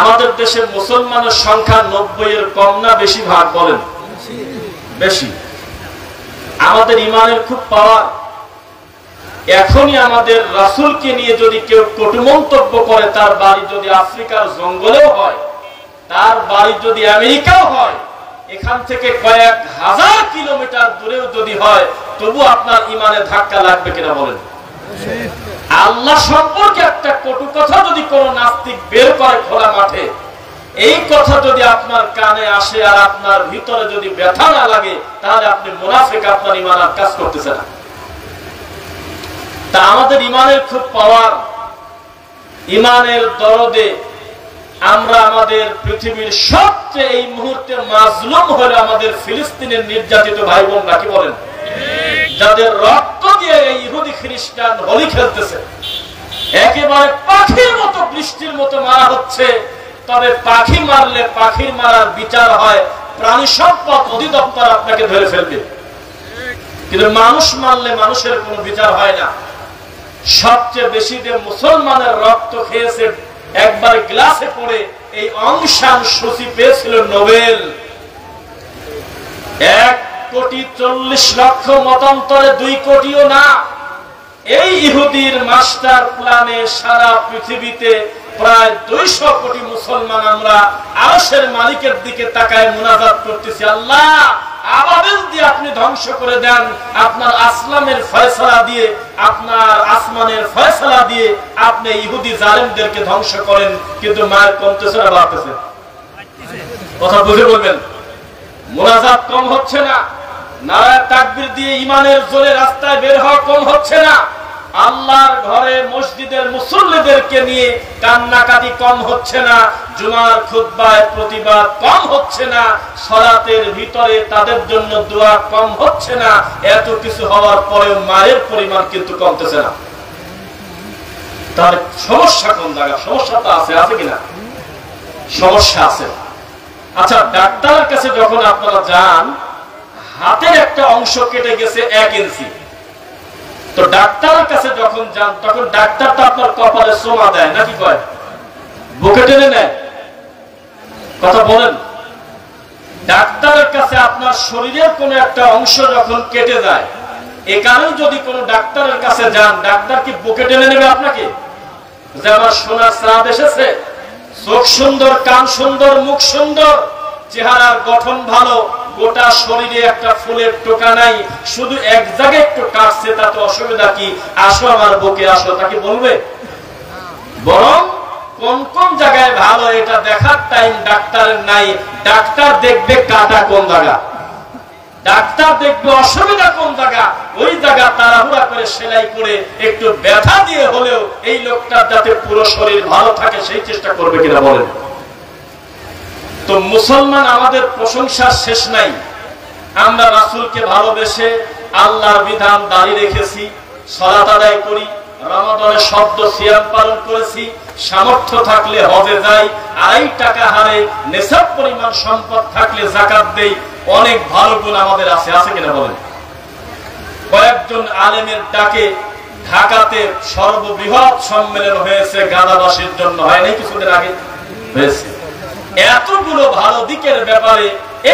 আমাদের দেশে মুসলমানের সংখ্যা 90 এর কম না বেশি ভাগ বলেন? বেশি। আমাদের ইমানের খুব পাওয়ার। এখনই আমাদের রাসূলকে নিয়ে যদি কেউ কটু মন্তব্য করে, তার বাড়ি যদি আফ্রিকার জঙ্গলেও হয়, তার বাড়ি যদি আমেরিকাও হয়, এখান থেকে কয়েক হাজার কিলোমিটার দূরেও যদি হয়, তবু আপনার ইমানে ধাক্কা লাগবে কিনা বলেন? আল্লাহ সম্পর্কে একটা কটু কথা যদি কোন নাস্তিক বের করে খোলা মাঠে, এই কথা যদি আপনার কানে আসে আর আপনার ভিতরে যদি ব্যথা না লাগে, তাহলে আপনি মুনাফিক, আপনার ইমান আর কাজ করতেছে না। তা আমাদের ইমানের খুব পাওয়ার। ইমানের দরদে আমরা আমাদের পৃথিবীর সবচেয়ে এই মুহূর্তে মাজলুম হলো আমাদের ফিলিস্তিনের নির্যাতিত ভাই বোন, নাকি বলেন? যাদের রক্ত দিয়ে এই ইহুদি খ্রিস্টান হোলি খেলতেছে, একেবারে পাখির মতো বৃষ্টির মতো মারা হচ্ছে। তবে পাখি মারলে পাখির মারার বিচার হয়, প্রাণী সম্পদ অধিদপ্তর আপনাকে ধরে ফেলবে, কিন্তু মানুষ মারলে মানুষের কোনো বিচার হয় না। সবচেয়ে বেশি যে মুসলমানের রক্ত খেয়েছে একবার গ্লাসে পড়ে এই অং সান সূচি পেয়েছিল নোবেল। 1,40,00,000 মতান্তরে 2 কোটিও না। এই ইহুদির মাস্টার প্ল্যানে সারা পৃথিবীতে প্রায় 200 কোটি মুসলমান আমরা আরশের মালিকের দিকে তাকায় মুনাজাত করতেছি, আল্লাহ আবাবিল দিয়ে আপনি ধ্বংস করে দেন, আপনার আসলামের ফয়সালা দিয়ে, আপনার আসমানের ফয়সালা দিয়ে আপনি ইহুদি জালেমদেরকে ধ্বংস করেন। কিন্তু মায়ের কমতেছে না বাড়তেছে? কথা বুঝে বলবেন। মুনাজাত কম হচ্ছে না, নারায়ে তাকবীর দিয়ে ইমানের জোরে রাস্তায় বের হওয়া কম হচ্ছে না, আল্লাহর ঘরে মসজিদের মুসল্লিদেরকে নিয়ে কান্নাকাটি কম হচ্ছে না, জুমার খুতবায় প্রতিবাদ কম হচ্ছে না, সালাতের ভিতরে তাদের জন্য দোয়া কম হচ্ছে না। এত কিছু হওয়ার পরেও মায়ের পরিমাণ কিন্তু কমতেছে না। তার সমস্যা কোন জায়গা? সমস্যা তো আছে, আছে কিনা? সমস্যা আছে। আচ্ছা, ডাক্তারের কাছে যখন আপনারা যান, হাতের একটা অংশ কেটে গেছে 1 ইঞ্চি, তো ডাক্তারের কাছে যখন যান তখন ডাক্তার তো আপনার কপালে সোমা দেয় নাকি কয়? বুকে টেনে নেয়? কথা বলেন। ডাক্তারের কাছে আপনার শরীরের কোন একটা অংশ যখন কেটে যায়, এ কারণে যদি কোন ডাক্তারের কাছে যান, ডাক্তার কি বুকে টেনে নেবে আপনাকে যে আমার সোনার চাঁদ এসেছে, চোখ সুন্দর, কান সুন্দর, মুখ সুন্দর, চেহারার গঠন ভালো, গোটা শরীরে একটা ফুলের টোকা নাই, শুধু এক জায়গায় একটু কাটছে, তাতে অসুবিধা কি, আসো আমার বুকে আসো, তাকে বলবে? বরং কোন কোন জায়গায় ভালো এটা দেখার টাইম ডাক্তারের নাই। ডাক্তার দেখবে কাটা কোন জায়গা, ডাক্তার দেখবে অসুবিধা কোন জায়গা, ওই জায়গা তাড়াহুড়া করে সেলাই করে একটু ব্যথা দিয়ে হলেও এই লোকটার যাতে পুরো শরীর ভালো থাকে সেই চেষ্টা করবে কিনা বলেন? তো মুসলমান আমাদের প্রশংসার শেষ নাই। আমরা রাসূলকে ভালোবেসে আল্লাহর বিধান দাঁড়িয়ে রেখেছি, সালাত আদায় করি, রমাদানের শব্দ সিয়াম পালন করেছি, সামর্থ্য থাকলে হজে যাই, 2.5 টাকা হারে নেশাব পরিমাণ সম্পদ থাকলে যাকাত দেই। অনেক ভালো গুণ আমাদের আছে, আছে কিনা বলেন? কয়েকজন আলেমের ডাকে ঢাকাতে সর্ববৃহৎ সম্মেলন হয়েছে গাদাবাসীর জন্য, হয় নাই কিছুদিন আগে? হয়েছে। এতগুলো ভালো দিকের ব্যাপারে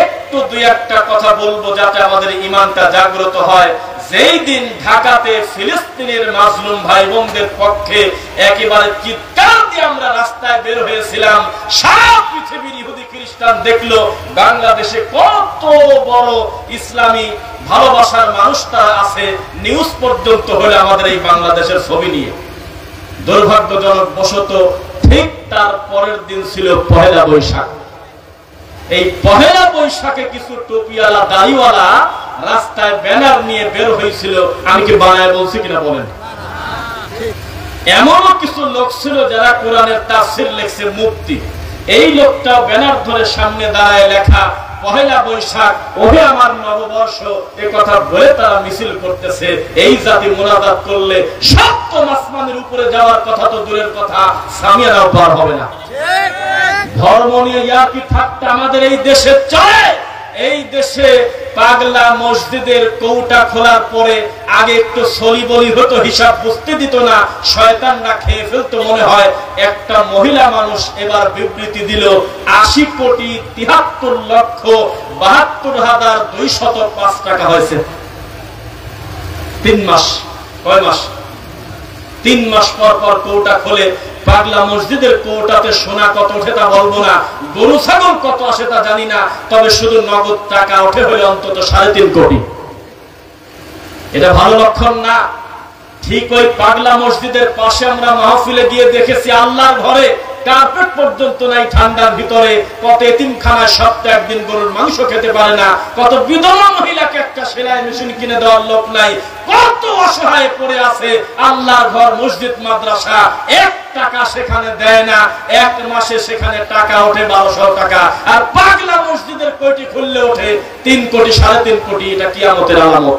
একটু 2-1টা কথা বলবো যাতে আমাদের ঈমানটা জাগ্রত হয়। যেই দিন ঢাকাতে ফিলিস্তিনের মাজলুম ভাই বোনদের পক্ষে একেবারে চিৎকার দিয়ে আমরা রাস্তায় বের হয়েছিলাম, সারা পৃথিবীর ইহুদি খ্রিস্টান দেখলো বাংলাদেশে কত বড় ইসলামী ভালোবাসার মানুষ তারা আছে, নিউজ পর্যন্ত হলো আমাদের এই বাংলাদেশের ছবি নিয়ে। দুর্ভাগ্যজনক বশত ঠিক তার পরের দিন ছিল 1 বৈশাখ। এই 1 বৈশাখে কিছু টুপিওয়ালা দাড়িওয়ালা রাস্তায় ব্যানার নিয়ে বের হয়েছিল, আমি কি বানায় বলছি কিনা বলেন? এমনও কিছু লোক ছিল যারা কোরআনের তাফসীর লিখছে, মুফতি। এই লোকটা ব্যানার ধরে সামনে দাঁড়ায় লেখা 1 বৈশাখ, ওহে আমার নববর্ষ, এ কথা বলে তারা মিছিল করতেছে। এই জাতি মুনাজাত করলে সপ্তম আসমানের উপরে যাওয়ার কথা তো দূরের কথা, সামিয়ানাও পার হবে না। ধর্ম নিয়ে ইয়াকি ঠাট্টা আমাদের এই দেশে চলে, এই দেশে পাগলা মসজিদের কৌটা খোলার পরে আগে একটু সলি বলি হতো, হিসাব বুঝতে দিত না, শয়তান না খেয়ে ফেলতো মনে হয়। একটা মহিলা মানুষ এবার বিবৃতি দিল 80,73,72,205 টাকা হয়েছে। 3 মাস, কয় মাস? 3 মাস পর পর কৌটা খোলে। পাগলা মসজিদের কৌটাতে সোনা কত ওঠে তা বলবো না, গরু ছাগল কত আসে তা জানি না, তবে শুধু নগদ টাকা ওঠে হলে অন্তত 3.5 কোটি। এটা ভালো লক্ষণ না। ঠিক ওই পাগলা মসজিদের পাশে আমরা মাহফিলে গিয়ে দেখেছি আল্লাহর ঘরে কার্পেট পর্যন্ত নাই ঠান্ডার ভিতরে, কত এতিমখানায় সপ্তাহে একদিন গরুর মাংস খেতে পারে না, কত বিধবা মহিলাকে একটা সেলাই মেশিন কিনে দেওয়ার লোক নাই, কত অসহায় পড়ে আছে। আল্লাহর ঘর মসজিদ মাদ্রাসা 1 টাকা সেখানে দেয় না, 1 মাসে সেখানে টাকা ওঠে 1200 টাকা। আর পাগলা মসজিদের কোটি খুললে ওঠে 3 কোটি 3.5 কোটি। এটা কিয়ামতের আলামত।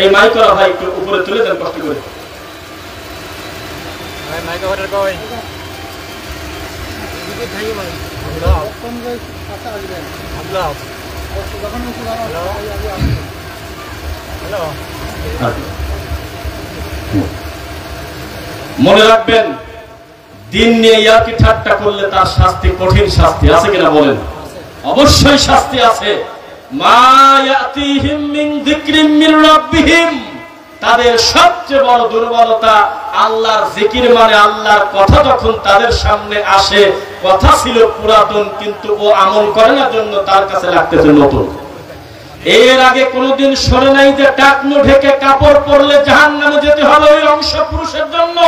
এই মাইকরা ভাই একটু উপরে তুলে দেন কষ্ট করে। মনে রাখবেন, দিন নিয়ে ইয়ার্কি ঠাট্টা করলে তার শাস্তি, কঠিন শাস্তি আছে কিনা বলেন? অবশ্যই শাস্তি আছে। মা ইয়াতিহিম মিন যিকরিম মির রাব্বিহিম, তাদের সবচেয়ে বড় দুর্বলতা আল্লাহর জিকির, মানে আল্লাহর কথা যখন তাদের সামনে আসে, কথা ছিল পুরাতন কিন্তু ও আমল করে না, জন্য তার কাছে লাগতেছে নতুন। এর আগে কোনোদিন শোনে নাই যে টাকনু ঢেকে কাপড় পরলে জাহান্নামে যেতে হবে ওই অংশ পুরুষের জন্য।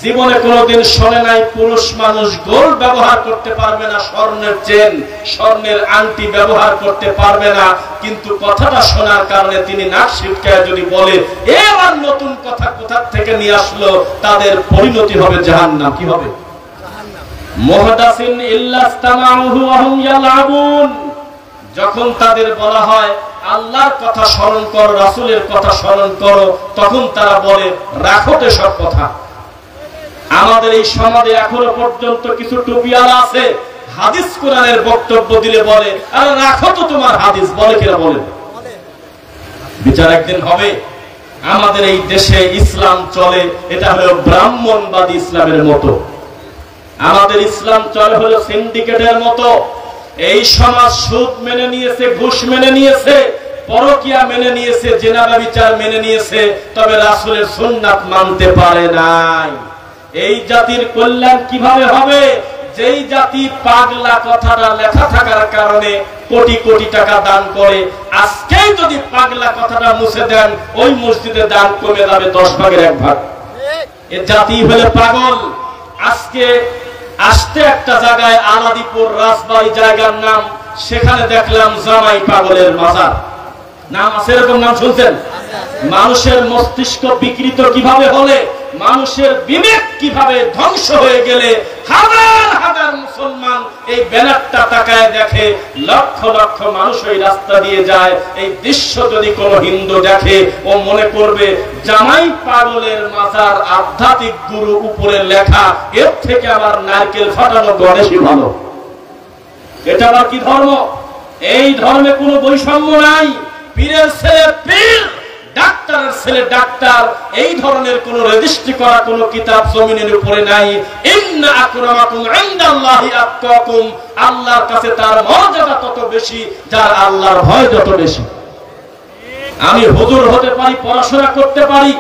জীবনে কোনোদিন শোনে নাই পুরুষ মানুষ গোল্ড ব্যবহার করতে পারবে না, স্বর্ণের চেন, স্বর্ণের আংটি ব্যবহার করতে পারবে না। কিন্তু কথাটা শোনার কারণে তিনি নাক সিটকায় যদি বলে এবার নতুন কথা কোথা থেকে নিয়ে আসলো, তাদের পরিণতি হবে জাহান্নাম। কি হবে? মুহদাসিন ইল্লাস্তামাউহু ওয়া হুম ইয়ালাবুন। যখন তাদের বলা হয় আল্লাহর কথা স্মরণ করো, রাসূলের কথা স্মরণ করো, তখন তারা বলে রাখো তো সব কথা। আমাদের এই সমাজে এখনো পর্যন্ত কিছু টুপিওয়ালা আছে, হাদিস কোরআনের বক্তব্য দিলে বলে আরে রাখো তো তোমার হাদিস। বলে কিনা বলেন? বিচার একদিন হবে। আমাদের এই দেশে ইসলাম চলে, এটা হলো ব্রাহ্মণবাদী ইসলামের মতো। আমাদের ইসলাম চলে হলো সিন্ডিকেটের মতো। এই সমাজ সুদ মেনে নিয়েছে, ঘুষ মেনে নিয়েছে, পরকিয়া মেনে নিয়েছে, জিনা ব্যভিচার মেনে নিয়েছে, তবে রাসূলের সুন্নাত মানতে পারে নাই। এই জাতির কল্যাণ কিভাবে হবে? যেই জাতি পাগলা কথাটা লেখা থাকার কারণে কোটি কোটি টাকা দান করে, আজকেই যদি পাগলা কথাটা মুছে দেন, ওই মসজিদে দান কমে যাবে 10 ভাগের 1 ভাগ। এ জাতি হলে পাগল। আজকে আসতে একটা জায়গায় আলাদিপুর রাজবাড়ি জায়গার নাম, সেখানে দেখলাম জামাই পাগলের মাজার। নাম আছে, এরকম নাম শুনছেন? মানুষের মস্তিষ্ক বিকৃত কিভাবে হলে, মানুষের বিবেক কিভাবে ধ্বংস হয়ে গেলে হাজার হাজার মুসলমান এই ব্যানারটা তাকায় দেখে, লক্ষ লক্ষ মানুষ ওই রাস্তা দিয়ে যায়। এই দৃশ্য যদি কোনো হিন্দু দেখে, ও মনে করবে জামাই পাগলের মাজার, আধ্যাত্মিক গুরু উপরে লেখা, এর থেকে আবার নারকেল ফাটানো গণেশই ভালো। এটা আবার কি ধর্ম? এই ধর্মে কোনো বৈষম্য নাই। পীরের ছেলে পীর, ডাক্তারের ছেলে ডাক্তার, এই ধরনের কোন রেজিস্ট্রি করা কোন কিতাব জমিনের উপরে নাই। ইন্না আকরামাকুম ইনদাল্লাহি আতকাকুম, আল্লাহর কাছে তার মর্যাদা তত বেশি যার আল্লাহর ভয় যত বেশি। আমি হুজুর হতে পারি, পড়াশোনা করতে পারি,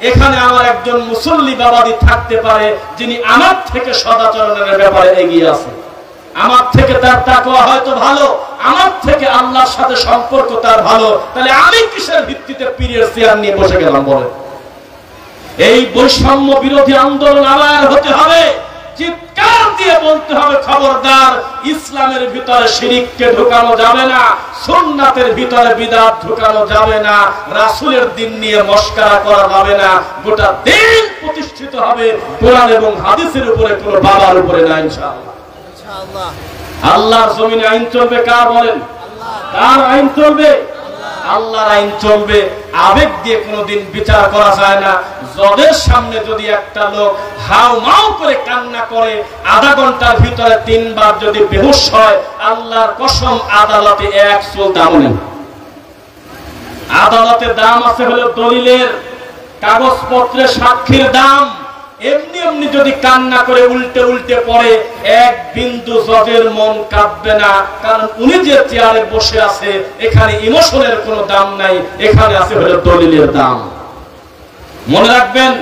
এখানে আমার একজন মুসল্লি বাবাদি থাকতে পারে যিনি আমার থেকে সদাচরণের ব্যাপারে এগিয়ে আছে, আমার থেকে তার তাকওয়া হয়তো ভালো, আমার থেকে আল্লাহর সাথে সম্পর্ক তার ভালো। তাহলে আমি কিসের ভিত্তিতে পীরের চেয়ার নিয়ে বসে গেলাম বলে? এই বৈষম্য বিরোধী আন্দোলন আবার হতে হবে। চিৎকার দিয়ে বলতে হবে খবরদার, ইসলামের ভিতরে শিরিককে ঢোকানো যাবে না, সুন্নাতের ভিতরে বিদআত ঢোকানো যাবে না, রাসূলের দ্বীন নিয়ে মশকরা করা যাবে না। গোটা দ্বীন প্রতিষ্ঠিত হবে কোরআন এবং হাদিসের উপরে, কোনো বাবার উপরে না ইনশাআল্লাহ। আল্লাহর জমিনে আইন চলবে কার বলেন? কার আইন চলবে? আল্লাহর আইন চলবে। আবেগ দিয়ে কোনোদিন বিচার করা যায় না। জজের সামনে যদি একটা লোক হাউ মাউ করে কান্না করে আধা ঘন্টার ভিতরে 3 বার যদি বেহুশ হয়, আল্লাহর কসম আদালতে 1 চুল দাম নেই। আদালতে দাম আছে হলো দলিলের, কাগজপত্রের, সাক্ষীর দাম। এমনি এমনি যদি কান্না করে উল্টে উল্টে পড়ে, 1 বিন্দু জজের মন কাঁদবে না, কারণ উনি যে চেয়ারে বসে আছে এখানে ইমোশনের কোনো দাম নাই, এখানে আছে হলো দলিলের দাম। মনে রাখবেন,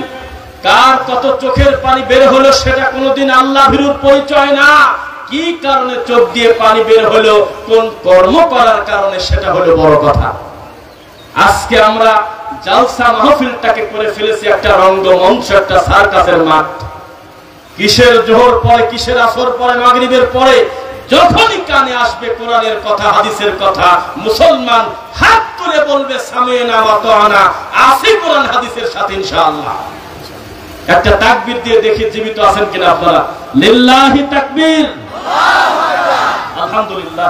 কার কত চোখের পানি বের হলো সেটা কোনোদিন আল্লাহ ভীরুর পরিচয় না। কি কারণে চোখ দিয়ে পানি বের হলো, কোন কর্ম করার কারণে, সেটা হলো বড় কথা। আজকে আমরা জালসা মাহফিলটাকে করে ফেলেছি একটা রঙ্গমঞ্চ, একটা সার্কাসের মাঠ। কিসের জোহর পরে, কিসের আসর পরে, মাগরিবের পরে যখনই কানে আসবে কোরআনের কথা, হাদিসের কথা, মুসলমান হাত তুলে বলবে সামিনা ওয়া আতানা, আসি কোরআন হাদিসের সাথে ইনশাআল্লাহ। একটা তাকবীর দিয়ে দেখি জীবিত আছেন কিনা আপনারা। লিল্লাহি তাকবীর, আল্লাহু আকবার। আলহামদুলিল্লাহ,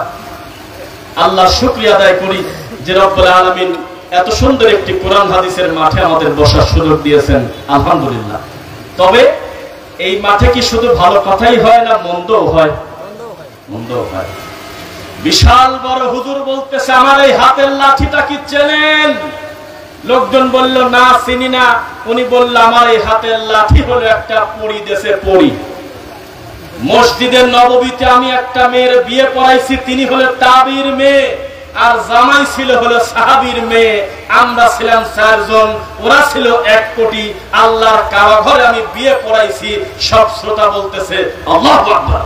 আল্লাহর শুকরিয়া আদায় করি যে রব্বুল আলামিন এত সুন্দর একটি কোরআন হাদিসের মাঠে আমাদের বসার সুযোগ দিয়েছেন, আলহামদুলিল্লাহ। তবে এই মাঠে কি শুধু ভালো কথাই হয় না, মন্দও হয়? মন্দও হয়। বিশাল বড় হুজুর বলতেছে আমার এই হাতের লাঠিটা কি চেনেন? লোকজন বলল না চিনি না। উনি বলল আমার এই হাতের লাঠি হলো একটা পরী দেশে পরী। মসজিদের নববীতে আমি একটা মেয়ের বিয়ে পড়াইছি, তিনি হলো তাবির মেয়ে, আর জামাই ছিল হলো সাহাবীর মেয়ে। আমরা ছিলাম 4 জন, ওরা ছিল 1 কোটি। আল্লাহর কাবা ঘরে আমি বিয়ে পড়াইছি। সব শ্রোতা বলতেছে আল্লাহু আকবার।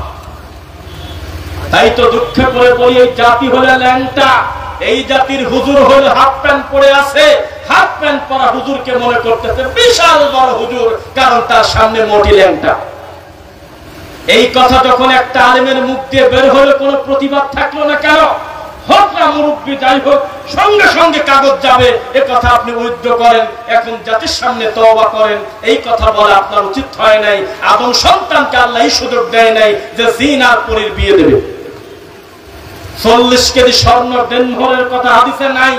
তাই তো দুঃখে পড়ে বলি, এই জাতি হলো ল্যাংটা। এই জাতির হুজুর হলো হাফ প্যান্ট পরে আছে, হাফ প্যান্ট পরা হুজুরকে মনে করতেছে বিশাল বড় হুজুর, কারণ তার সামনে মোটি ল্যাংটা। এই কথা যখন একটা আলেমের মুখ দিয়ে বের হলো, কোনো প্রতিবাদ থাকলো না। কেন? হোক না মুরব্বী, যাই হোক, সঙ্গে সঙ্গে কাগজ যাবে। এ কথা আপনি উইথড্র করেন, এখন জাতির সামনে তওবা করেন। এই কথা বলা আপনার উচিত হয় নাই। আদম সন্তানকে আল্লাহ এই সুযোগ দেয় নাই যে জিন আর পরীর বিয়ে দেবে। 40 কেজি স্বর্ণ দেনভরের কথা হাদিসে নাই।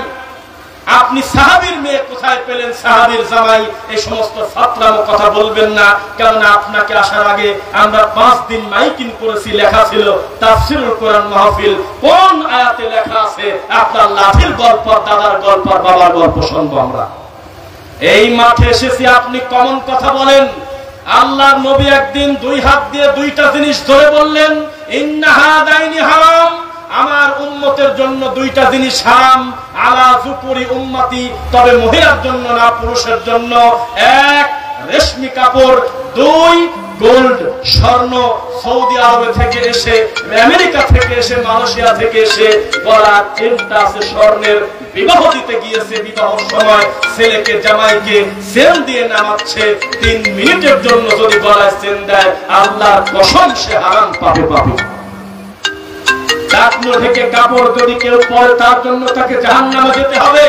আপনি সাহাবীর মেয়ে কোথায় পেলেন, সাহাবীর জামাই, এই সমস্ত ফাতরামো কথা বলবেন না। কারণ আপনাকে আসার আগে আমরা 5 দিন মাইকিং করেছি, লেখা ছিল তাফসীরুল কোরআন মাহফিল। কোন আয়াতে লেখা আছে আপনার লাঠির গল্প, দাদার গল্প, বাবার গল্প শুনবো আমরা? এই মাঠে এসেছি, আপনি কমন কথা বলেন। আল্লাহর নবী একদিন 2 হাত দিয়ে 2টা জিনিস ধরে বললেন, ইন্না হাদাইনি হারাম, আমার উম্মতের জন্য 2টা জিনিস হারাম, আলা যুকুরি উম্মতি, তবে মহিলার জন্য না, পুরুষের জন্য। 1 রেশমি কাপড়, 2 গোল্ড, স্বর্ণ। সৌদি আরবে থেকে এসে, আমেরিকা থেকে এসে, মালয়েশিয়া থেকে এসে গলার চেনটা আছে স্বর্ণের। বিবাহ দিতে গিয়েছে, বিবাহের সময় ছেলেকে জামাইকে চেন দিয়ে নামাচ্ছে। 3 মিনিটের জন্য যদি গলায় চেন দেয়, আল্লাহর কসম সে হারাম পাবে পাবে। টাকনো ঢেকে কাপড় যদি কেউ পরে, তার জন্য তাকে জাহান্নামে যেতে হবে।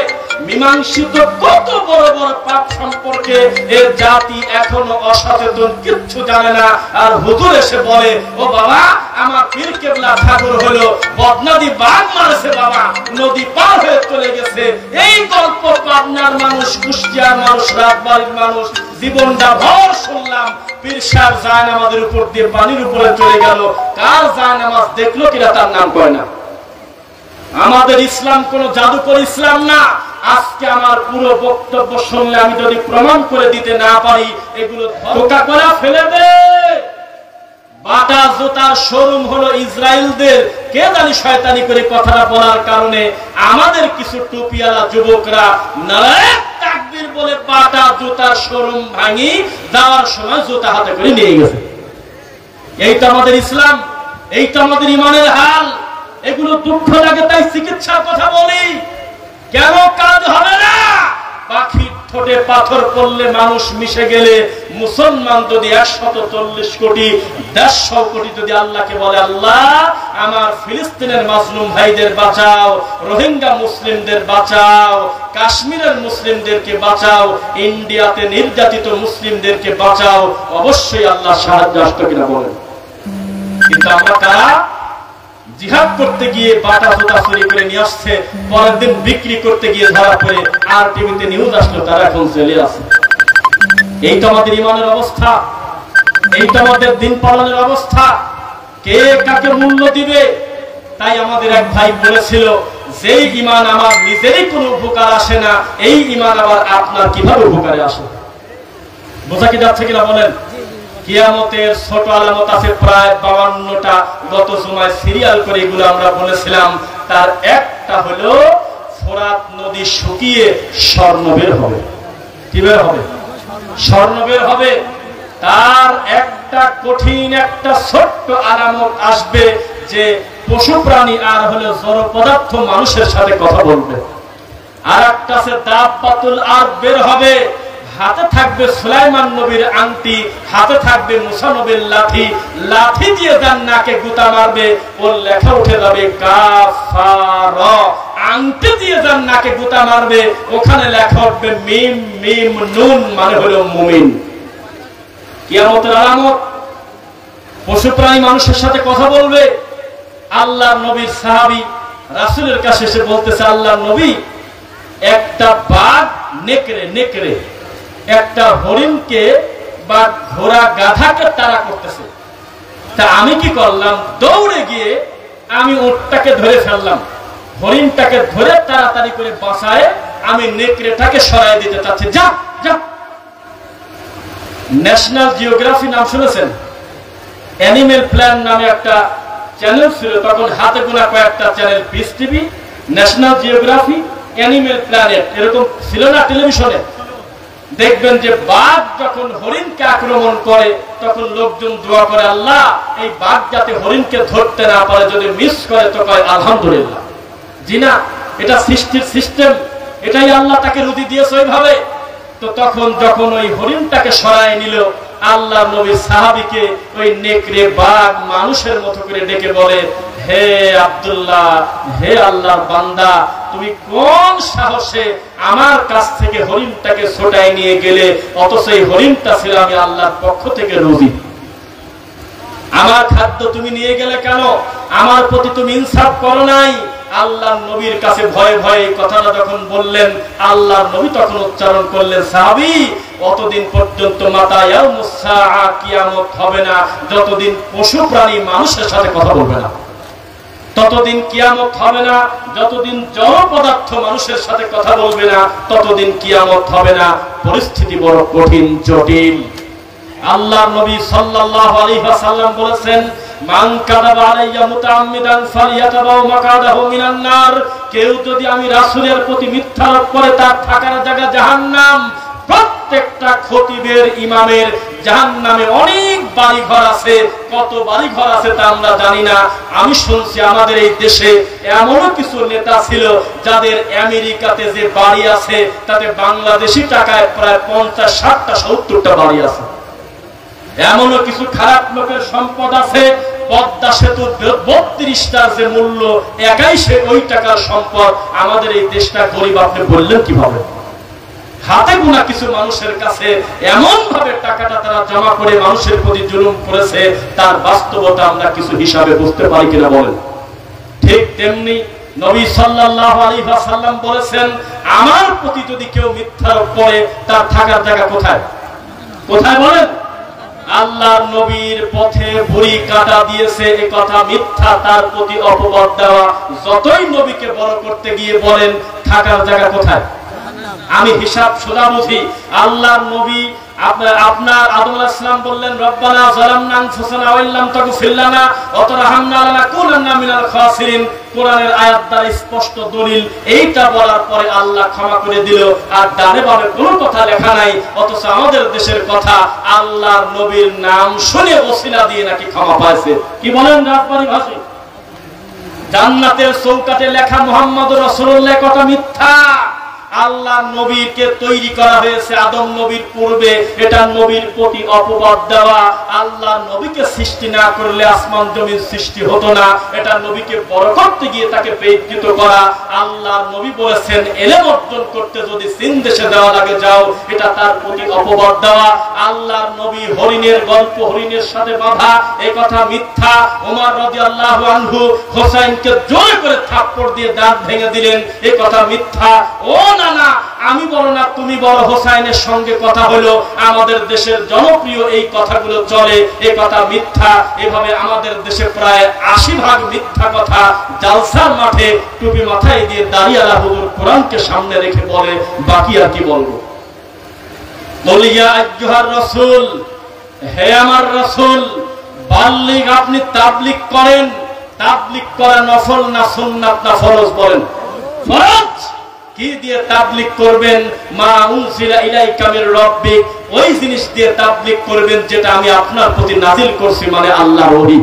মীমাংসিত কত বড় বড় পাপ সম্পর্কে এর জাতি এখনো অসচেতন, কিচ্ছু জানে না। আর হুজুর এসে বলে, ও বাবা, আমার পীর কেবলা ঠাকুর হলো বদনদী বাঘ মারছে বাবা, নদী পার হয়ে চলে গেছে। এই গল্প পাবনার মানুষ, কুষ্টিয়ার মানুষ, রাজবাড়ির মানুষ জীবনটা ভর শুনলাম। পীর সাহেব জায়নামাজের উপর দিয়ে পানির উপরে চলে গেল। কার জায়নামাজ দেখলো কিনা তার নাম কয় না। আমাদের ইসলাম কোন জাদুকর ইসলাম না। আজকে আমার পুরো বক্তব্য শুনলে আমি যদি প্রমাণ করে দিতে না পারি, এগুলো ধোঁকা করা ফেলে দে। বাটা জুতার শোরুম হলো ইসরায়েলদের। কে জানি শয়তানি করে কথাটা বলার কারণে আমাদের কিছু টুপিওয়ালা যুবকরা নারায়ে তাকবীর বলে বাটা জুতার শোরুম ভাঙি যাওয়ার সময় জুতা হাতে করে নিয়ে গেছে। এই তো আমাদের ইসলাম, এই তো আমাদের ইমানের হাল। এগুলো দুঃখ লাগে, তাই চিকিৎসার কথা বলি। কেন কাজ হবে না? পাখির ঠোঁটে পাথর পড়লে মানুষ মিশে গেলে, মুসলমান যদি 140 কোটি 150 কোটি যদি আল্লাহকে বলে, আল্লাহ আমার ফিলিস্তিনের মাজলুম ভাইদের বাঁচাও, রোহিঙ্গা মুসলিমদের বাঁচাও, কাশ্মীরের মুসলিমদেরকে বাঁচাও, ইন্ডিয়াতে নির্যাতিত মুসলিমদেরকে বাঁচাও, অবশ্যই আল্লাহ সাহায্য আসতো কিনা বলেন। কিন্তু আমরা কারা? জিহাদ করতে গিয়ে বাটা জুতা চুরি করে নিয়ে আসছে, পরের দিন বিক্রি করতে গিয়ে ধরা পড়ে আর টিভিতে নিউজ আসলো তারা এখন জেলে আছে। এই তো আমাদের ইমানের অবস্থা, এই তো আমাদের দিন পালনের অবস্থা। কে কাকে মূল্য দিবে? তাই আমাদের এক ভাই বলেছিল, যেই ঈমান আমার নিজেরই কোনো উপকার আসে না, এই ঈমান আবার আপনার কিভাবে উপকারে আসে? বোঝা কি যাচ্ছে কিনা বলেন? কিয়ামতের ছোট আলামত আছে প্রায় 52টা। গত জুমায় সিরিয়াল করে এগুলো আমরা বলেছিলাম। তার একটা হলো ফোরাত নদী শুকিয়ে স্বর্ণ বের হবে। কি বের হবে? স্বর্ণ বের হবে। তার একটা কঠিন একটা ছোট্ট আলামত আসবে যে পশু প্রাণী আর হলো জড় পদার্থ মানুষের সাথে কথা বলবে। আর একটা আছে দাব্বাতুল আরদ বের হবে। হাতে থাকবে সুলাইমান নবীর আংটি, হাতে থাকবে মুসা নবীর লাঠি। লাঠি দিয়ে যার নাকে গুতা মারবে, ওর লেখা উঠে যাবে কাফার। আংটি দিয়ে যার নাকে গুতা মারবে, ওখানে লেখা উঠবে মিম মিম নুন, মানে হলো মুমিন। কিয়ামতের আলামত। পশু প্রাণী মানুষের সাথে কথা বলবে। আল্লাহর নবীর সাহাবী রাসূলের কাছে এসে বলতেছে, আল্লাহর নবী, একটা বাঘ নেকড়ে একটা হরিণকে বা ঘোড়া গাধাকে তাড়া করতেছে। তা আমি কি করলাম? দৌড়ে গিয়ে আমি উটটাকে ধরে ফেললাম। হরিণটাকে ধরে তাড়াতাড়ি করে বাঁচায় আমি নেকড়েটাকে সরাই দিতে চাচ্ছি। যা যা। ন্যাশনাল জিওগ্রাফি নাম শুনেছেন? অ্যানিমেল প্ল্যান নামে একটা চ্যানেল ছিল তখন, হাতে গোনা কয়েকটা channel, piece TV, national geography, animal planet, এরকম ছিল না টেলিভিশনে? দেখবেন যে বাঘ যখন হরিণকে আক্রমণ করে তখন লোকজন দোয়া করে, আল্লাহ এই বাঘ যাতে হরিণকে ধরতে না পারে, যদি মিস করে তো কয় আলহামদুলিল্লাহ। জি না, এটা সৃষ্টির সিস্টেম, এটাই আল্লাহ তাকে রুদি দিয়েছে ওইভাবে। তো তখন যখন ওই হরিণটাকে সরায় নিল, আল্লাহ নবী সাহাবীকে ওই নেকড়ে বাঘ মানুষের মতো করে ডেকে বলে, হে আব্দুল্লাহ, হে আল্লাহর বান্দা, তুমি কোন সাহসে আমার কাছ থেকে হরিণটাকে ছোটায় নিয়ে গেলে? অথচ এই হরিণটা ছিল আমি আল্লাহর পক্ষ থেকে রুজি। আমার খাদ্য তুমি নিয়ে গেলে কেন? আমার প্রতি তুমি ইনসাফ করো নাই। আল্লাহর নবীর কাছে ভয়ে ভয়ে কথাটা যখন বললেন, আল্লাহর নবী তখন উচ্চারণ করলেন, সাহাবী, অতদিন পর্যন্ত মাতা ইয়াউমুস সাআ, কিয়ামত হবে না যতদিন পশু প্রাণী মানুষের সাথে কথা বলবে না। ততদিন কিয়ামত হবে না যতদিন জড় পদার্থ মানুষের সাথে কথা বলবে না, ততদিন কিয়ামত হবে না। পরিস্থিতি বড় কঠিন জটিল। আল্লাহর নবী সাল্লাল্লাহু আলাইহি ওয়াসাল্লাম বলেছেন, মান কাযাবা আলাইয়া মুতাআম্মিদান ফালিয়াতাবাউ মাকাদাহু মিনান নার। কেউ যদি আমি রাসূলের প্রতি মিথ্যারোপ করে, তার থাকার জায়গা জাহান্নাম। প্রত্যেকটা খতিবের ইমামের জাহান্নামে অনেক বাড়ি ঘর আছে। কত বাড়ি ঘর আছে তা আমরা জানি না। আমি শুনছি আমাদের এই দেশে এমনও কিছু নেতা ছিল যাদের আমেরিকাতে যে বাড়ি আছে তাতে বাংলাদেশি টাকায় প্রায় 50, 60টা, 70টা বাড়ি আছে। এমনও কিছু খারাপ লোকের সম্পদ আছে, পদ্মা সেতু 32টার যে মূল্য, একাই সে ওই টাকার সম্পদ। আমাদের এই দেশটা গরিব আপনি বললেন কিভাবে? হাতে গোনা কিছু মানুষের কাছে এমন ভাবে টাকাটা তারা জমা করে মানুষের প্রতি জুলুম করেছে, তার বাস্তবতা আমরা কিছু হিসাবে বুঝতে পারি কিনা বলেন? ঠিক তেমনি নবী সাল্লাল্লাহু আলাইহি ওয়াসাল্লাম বলেছেন, আমার প্রতি যদি কেউ মিথ্যারোপ করে, তার থাকার জায়গা কোথায়? কোথায় বলেন? আল্লাহর নবীর পথে বুড়ি কাটা দিয়েছে, এ কথা মিথ্যা, তার প্রতি অপবাদ দেওয়া। যতই নবীকে বড় করতে গিয়ে বলেন, থাকার জায়গা কোথায়? আমি হিসাব সোজা বুঝি। আল্লাহর নবী আপনার আদম আলাইহিস সালাম বললেন, রব্বানা যালামনা আনফুসানা ওয়া ইল্লাম তাগফির লানা ওয়া তারহামনা লানাকুনান্না মিনাল খাসিরিন। কোরআনের আয়াত দ্বারা স্পষ্ট দলিল। এইটা বলার পরে আল্লাহ ক্ষমা করে দিল, আর ডানে বামে কোনো কথা লেখা নাই। অথচ আমাদের দেশের কথা, আল্লাহর নবীর নাম শুনে ওসিলা দিয়ে নাকি ক্ষমা পাইছে। কি বলেন রাজবাড়ী ভাষী? জান্নাতের চৌকাঠে লেখা মুহাম্মদুর রাসূলুল্লাহ, কথা মিথ্যা। আল্লাহ নবীকে তৈরি করা হয়েছে আদম নবীর পূর্বে, এটা নবীর প্রতি অপবাদ দেওয়া। আল্লাহ নবীকে সৃষ্টি না করলে আসমান জমির সৃষ্টি হতো না, এটা নবীকে বড় করতে গিয়ে তাকে বেইজ্জত করা। আল্লাহ নবী বলেছেন, ইলম অর্জন করতে যদি চীন দেশে যাওয়া লাগে যাও, এটা তার প্রতি অপবাদ দেওয়া। আল্লাহর নবী হরিণের গল্প, হরিণের সাথে বাঁধা, এই কথা মিথ্যা। ওমর রাদিয়াল্লাহু আনহু হোসাইনকে জোরে করে থাপ্পড় দিয়ে দাঁত ভেঙে দিলেন, এই কথা মিথ্যা। ও না না আমি বড় না তুমি বড়, হোসাইনের সঙ্গে কথা হলো, আমাদের দেশের জনপ্রিয় এই কথাগুলো চলে, এই কথা মিথ্যা। এভাবে আমাদের দেশে প্রায় 80% মিথ্যা কথা জালসার মাঠে টুপি মাথায় দিয়ে দাঁড়িয়ালা হুজুর কোরআনকে সামনে রেখে বলে, বাকি আর কি বলবো। বলিয়া আইয়ুহার রাসূল, হে আমার রাসূল, বাল্লিগ, আপনি তাবলীগ করেন। তাবলীগ করা নফল না সুন্নাত না ফরজ? বলেন ফরজ। কি দিয়ে তাবলীগ করবেন? মা উনজিলা ইলাইকা মির রাব্বিক, ওই জিনিস দিয়ে তাবলীগ করবেন যেটা আমি আপনার প্রতি নাযিল করছি, মানে আল্লাহর ওহী।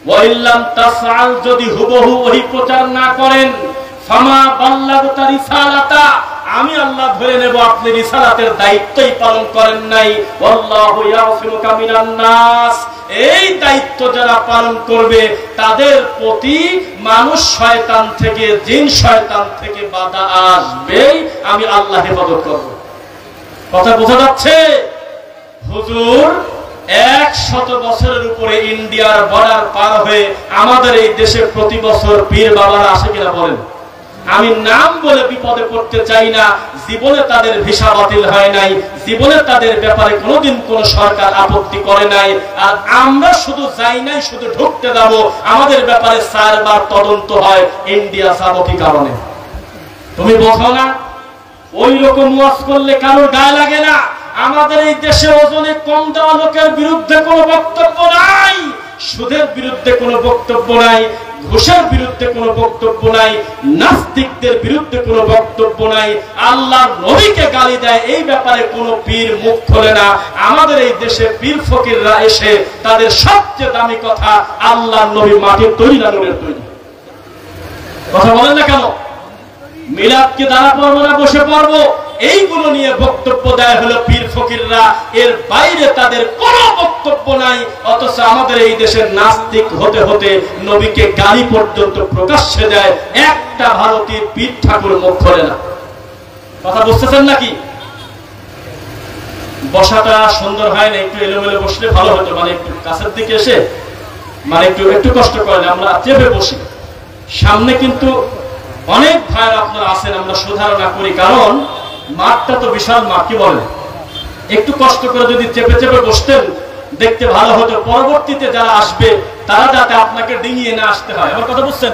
ওয়া ইল্লাম তাফআল, যদি হুবহু ওহী প্রচার না করেন, ফামা বাল্লাগতা রিসালাতা, আমি আল্লাহ ধরে নেব আপনি রিসালাতের দায়িত্বই পালন করেন নাই। আল্লাহু ইয়াসিমুকা মিনান নাস, এই দায়িত্ব যারা পালন করবে তাদের প্রতি মানুষ শয়তান থেকে, জিন শয়তান থেকে বাধা আসবেই, আমি আল্লাহ হেফাজত করব। কথা বোঝা যাচ্ছে? হুজুর 100 বছরের উপরে ইন্ডিয়ার বর্ডার পার হয়ে আমাদের এই দেশে প্রতি বছর পীর বাবারা আসে কিনা বলেন? আমি নাম বলে বিপদে পড়তে চাই না, জীবনে তাদের ভিসা বাতিল হয় নাই, জীবনে তাদের ব্যাপারে কোনোদিন কোন সরকার আপত্তি করে নাই। আর আমরা শুধু যাই নাই, শুধু ঢুকতে যাবো, আমাদের ব্যাপারে 4 বার তদন্ত হয়। ইন্ডিয়া যাবো কি কারণে? তুমি বোঝো না? ওই রকম ওয়াজ করলে কারোর গায়ে লাগে না। আমাদের এই দেশে ওজনে কম দেওয়া লোকের বিরুদ্ধে কোনো বক্তব্য নাই, সুদের বিরুদ্ধে কোনো বক্তব্য নাই, ঘুষের বিরুদ্ধে কোনো বক্তব্য নাই, নাস্তিকদের বিরুদ্ধে কোনো বক্তব্য নাই, আল্লাহর নবীকে গালি দেয়, এই ব্যাপারে কোনো পীর মুখ খোলে না। আমাদের এই দেশে পীর ফকিররা এসে তাদের সবচেয়ে দামি কথা, আল্লাহর নবী মাটির তৈরি না নুনের তৈরি। কথা বলেন না কেন? মিলাদকে দাঁড়া পড়বো না বসে পড়বো, এইগুলো নিয়ে বক্তব্য দেয় হলো পীর ফকিররা, এর বাইরে তাদের কোনো বক্তব্য নাই। অথচ আমাদের এই দেশের নাস্তিক হতে হতে নবীকে গালি পর্যন্ত প্রকাশ্যে দেয়, একটা ভারতীয় পীর ঠাকুর মুখ খোলে না। কথা বুঝতেছেন নাকি? বসাটা সুন্দর হয় না, একটু এলোমেলো বসলে ভালো হতো, মানে একটু কাছের দিকে এসে, মানে একটু কষ্ট করেন, আমরা চেপে বসি। সামনে কিন্তু অনেক ভাইয়ের আপনারা আছেন, আমরা সুধারণা করি, কারণ মাঠটা তো বিশাল মাঠ, কি বলেন? একটু কষ্ট করে যদি চেপে চেপে বসতেন দেখতে ভালো হতো, পরবর্তীতে যারা আসবে তারা যাতে আপনাকে ডিঙিয়ে না আসতে হয়। আমার কথা বুঝছেন?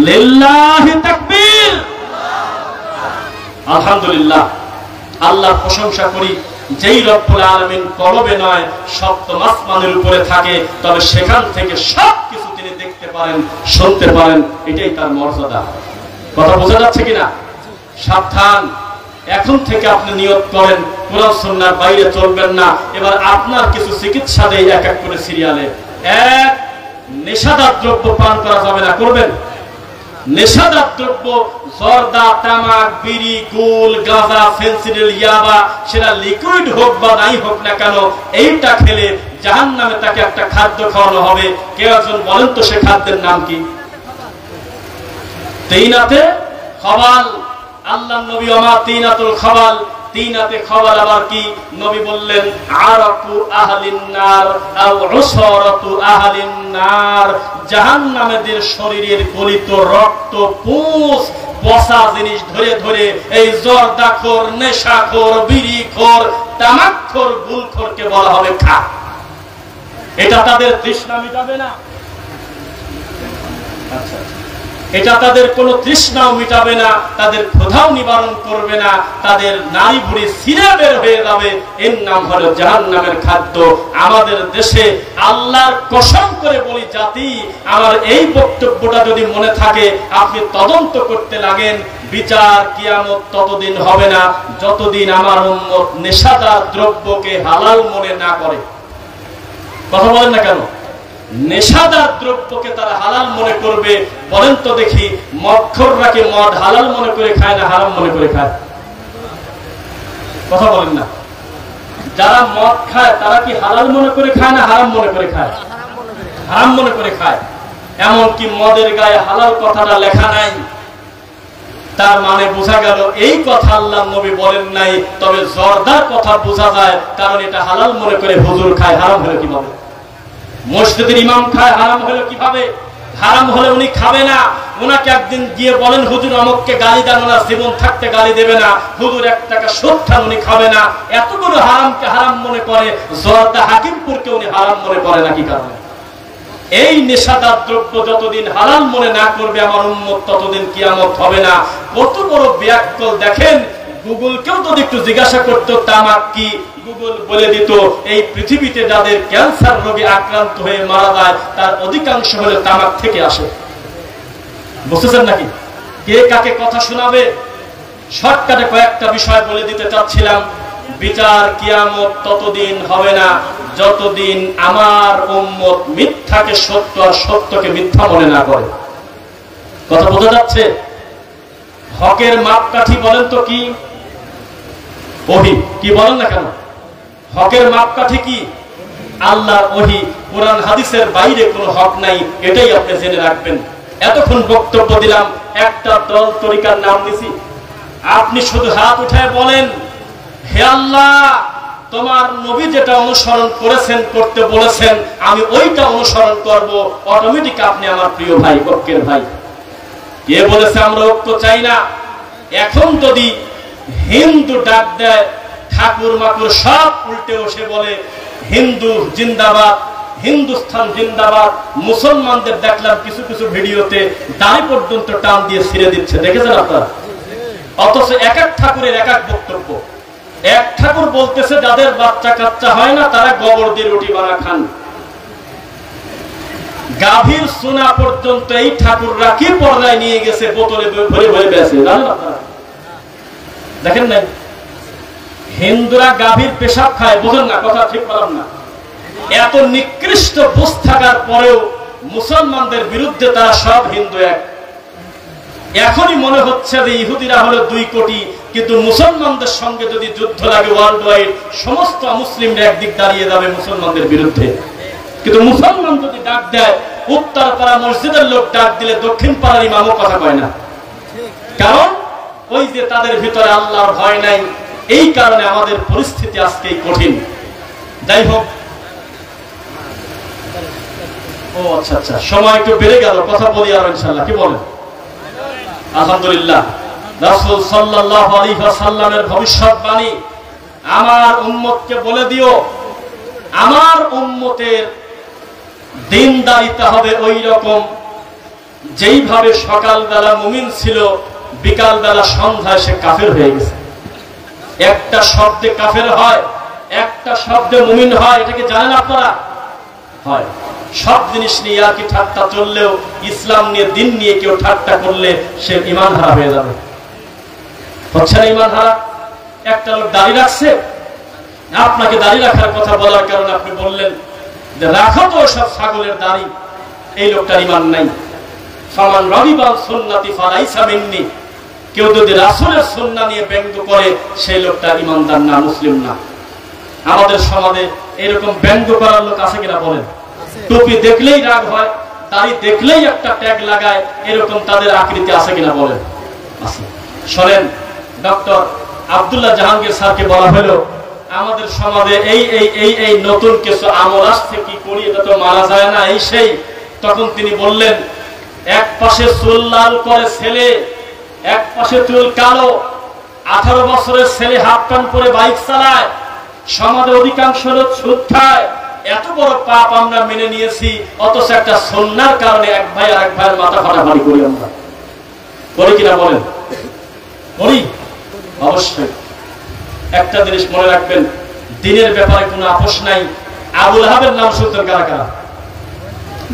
লিল্লাহি তাকবীর, আলহামদুলিল্লাহ। আল্লাহর প্রশংসা করি, যেই রব্বুল আলামিন কলবে নয় সপ্তম আসমানের উপরে থাকে, তবে সেখান থেকে সবকিছু তিনি দেখতে পারেন, শুনতে পারেন, এটাই তার মর্যাদা। কথা বোঝা যাচ্ছে কিনা? সাবধান, এখন থেকে আপনি নিয়ত করেন কোরআন সুন্নাহর বাইরে চলবেন না। এবার আপনার কিছু চিকিৎসা দেই এক এক করে সিরিয়ালে। এক, নেশাদার দ্রব্য পান করা যাবে না, করবেন? নেশাদার দ্রব্য জর্দা, তামাক, বিড়ি, গুল, গাঁজা, ফেন্সিডিল, ইয়াবা, সেটা লিকুইড হোক বা নাই হোক না কেন, এইটা খেলে জাহান্নামে তাকে একটা খাদ্য খাওয়ানো হবে। কেউ একজন বলেন তো সে খাদ্যের নাম কি? তিনাতে খবাল। আল্লাহর নবী ওমা তিনাতুল খবাল, তিনাতে খবাল আবার কি? নবী বললেন আরাকু আহলিন নার আও উসরাতু আহলিন নার, জাহান্নামীদের শরীরের গলিত রক্ত, পুঁজ, পচা জিনিস ধরে ধরে এই জর্দাখোর, নেশাখোর, বিড়িখোর, তামাকখোর, গুলখোরকে বলা হবে খা। এটা তাদের তৃষ্ণা মিটাবে না। আচ্ছা, এটা তাদের কোনো তৃষ্ণাও মিটাবে না, তাদের ক্ষুধাও নিবারণ করবে না, তাদের নারী ভুঁড়ি ছিঁড়ে বের হয়ে যাবে। এর নাম হলো জাহান্নামের খাদ্য। আমাদের দেশে আল্লাহর কসম করে বলি জাতি, আমার এই বক্তব্যটা যদি মনে থাকে, আপনি তদন্ত করতে লাগেন, বিচার কিয়ামত ততদিন হবে না যতদিন আমার উম্মত নেশাদার দ্রব্যকে হালাল মনে না করে। কথা বলেন না কেন? নেশাদার দ্রব্যকে তারা হালাল মনে করবে। বলেন তো দেখি, মদখোররা কি মদ হালাল মনে করে খায় না হারাম মনে করে খায়? কথা বলেন না। যারা মদ খায় তারা কি হালাল মনে করে খায় না হারাম মনে করে খায়? হারাম মনে করে খায়। এমনকি মদের গায়ে হালাল কথাটা লেখা নাই। তার মানে বোঝা গেল এই কথা আল্লাহ নবী বলেন নাই, তবে জর্দার কথা বোঝা যায়, কারণ এটা হালাল মনে করে হুজুর খায়। হারাম হলো কিভাবে? মসজিদের ইমাম খায়, হারাম হলো কিভাবে? হারাম হলে উনি খাবে না। ওনাকে একদিন গিয়ে বলেন হুজুর অমুককে গালি দেন না, জীবন থাকতে গালি দেবে না, হুজুর 1 টাকা সুদ খান উনি খাবে না, এতগুলো হারামকে হারাম মনে করে, জর্দা হাকিমপুরকে উনি হারাম মনে করে নাকি কারণে? এই নেশাদার দ্রব্য যতদিন হালাল মনে না করবে আমার উম্মত, ততদিন কিয়ামত হবে না। কত বড় ব্যাককল দেখেন। গুগলকেও যদি একটু জিজ্ঞাসা করতো তামাক কি, গুগল বলে দিত এই পৃথিবীতে যাদের ক্যান্সার রোগে আক্রান্ত হয়ে মারা যায় তার অধিকাংশ হলে তামাক থেকে আসে। বুঝতেছেন নাকি? কে কাকে কথা শোনাবে? শর্টকাটে কয়েকটা বিষয় বলে দিতে চাচ্ছিলাম। বিচার কিয়ামত ততদিন হবে না যতদিন আমার উম্মত মিথ্যাকে সত্য আর সত্যকে মিথ্যা মনে না করে। কথা বোঝা যাচ্ছে? হকের মাপকাঠি বলেন তো কি? ওহী। কি বলেন না কেন? হকের মাপকাঠি কি? আল্লাহর ওহী। কোরআন হাদিসের বাইরে কোনো হক নাই, এটাই আপনি জেনে রাখবেন। এতক্ষণ বক্তব্য দিলাম, একটা দল তরিকার নাম দিছি, আপনি শুধু হাত উঠায় বলেন হে আল্লাহ তোমার নবী যেটা অনুসরণ করেছেন, করতে বলেছেন, আমি ওইটা অনুসরণ করব, অটোমেটিক আপনি আমার প্রিয় ভাই, ঐক্যের ভাই। কে বলেছে আমরা ঐক্য চাই না? এখন যদি হিন্দু ডাক দেয়, ঠাকুর মাকুর সব উল্টে বসে বলে হিন্দু জিন্দাবাদ, হিন্দুস্তান জিন্দাবাদ। মুসলমানদের দেখলাম কিছু কিছু ভিডিওতে দাড়ি পর্যন্ত টান দিয়ে ছিঁড়ে দিচ্ছে, দেখেছেন আপনারা? অথচ এক এক ঠাকুরের এক এক বক্তব্য। এক ঠাকুর বলতেছে যাদের বাচ্চা কাচ্চা হয় না তারা গোবর দিয়ে রুটি বানা খান। গাভীর সোনা পর্যন্ত এই ঠাকুররা কি পর্দায় নিয়ে গেছে, বোতলে ভরে ভরে বেঁচে, জানেন আপনারা? দেখেন নাই? হিন্দুরা গাভীর পেশাব খায়, বোঝেন না? কথা ঠিক বললাম না? এত নিকৃষ্ট বুঝ থাকার পরেও মুসলমানদের বিরুদ্ধে তারা সব হিন্দু এক। এখনই মনে হচ্ছে যে ইহুদিরা হলো 2 কোটি, কিন্তু মুসলমানদের সঙ্গে যদি যুদ্ধ লাগে ওয়ার্ল্ড ওয়াইড, সমস্ত মুসলিমরা একদিক দাঁড়িয়ে যাবে মুসলমানদের বিরুদ্ধে। কিন্তু মুসলমান যদি ডাক দেয়, উত্তর পাড়া মসজিদের লোক ডাক দিলে দক্ষিণ পাড়ার ইমামও কথা কয় না, কারণ ওই যে তাদের ভিতরে আল্লাহর ভয় নাই। এই কারণে আমাদের পরিস্থিতি আজকে কঠিন। যাই হোক, ও আচ্ছা আচ্ছা, সময় একটু বেড়ে গেল, কথা বলি আর ইনশাআল্লাহ। কি বলেন? আলহামদুলিল্লাহ। রাসূল সাল্লাল্লাহু আলাইহি ওয়াসাল্লামের ভবিষ্যৎবাণী, আমার উম্মতকে বলে দিও আমার উম্মতের দিনদারিতা হবে ওই রকম যেইভাবে সকালবেলা মুমিন ছিল, বিকালবেলা সন্ধ্যায় সে কাফের হয়ে গেছে। একটা শব্দে কাফের হয়, একটা শব্দে মুমিন হয়, এটা কি জানেন আপনারা? হয়। সব জিনিস নিয়ে আর কি ঠাট্টা চললেও ইসলাম নিয়ে, দিন নিয়ে কেউ ঠাট্টা করলে সে ঈমান হারা হয়ে যাবে। হচ্ছে না ঈমান হারা? একটা লোক দাড়ি রাখছে, আপনাকে দাড়ি রাখার কথা বলার কারণে আপনি বললেন যে রাখো তো সব ছাগলের দাড়ি, এই লোকটার ঈমান নাই। ফামান রাগিবা আন সুন্নতি ফালাইসা মিন্নি। কেউ যদি রাসূলের সুন্নাহ নিয়ে ব্যঙ্গ করে, সেই লোকটা ঈমানদার না, মুসলিম না। আমাদের সমাজে এরকম ব্যঙ্গ করার লোক আছে কিনা বলেন? টুপি দেখলেই রাগ হয়, দাড়ি দেখলেই একটা ট্যাগ লাগায়, এরকম তাদের আকৃতি আছে কিনা বলেন? আছে। শোনেন, ডক্টর আব্দুল্লাহ জাহাঙ্গীর স্যারকে বলা হলো আমাদের সমাজে এই এই এই এই নতুন কিছু আমল আসছে, কি করি, এটা তো মারা যায় না, এই সেই। তখন তিনি বললেন, এক পাশে চুল লাল করে ছেলে, এক পাশে চুল কালো, 18 বছরের ছেলে হাফ প্যান্ট পরে বাইক চালায়, সমাজে অধিকাংশ লোক সুদ খায়। এত বড় পাপ আমরা মেনে নিয়েছি, অথচ একটা সুন্নাহর কারণে এক ভাই আর এক ভাইয়ের মাথা ফাটাফাটি করি। আমরা করি কিনা বলেন? করি, অবশ্যই। একটা জিনিস মনে রাখবেন, দিনের ব্যাপারে কোনো আপোষ নাই। আবু লাহাবের নাম শুনতেন কারা কারা?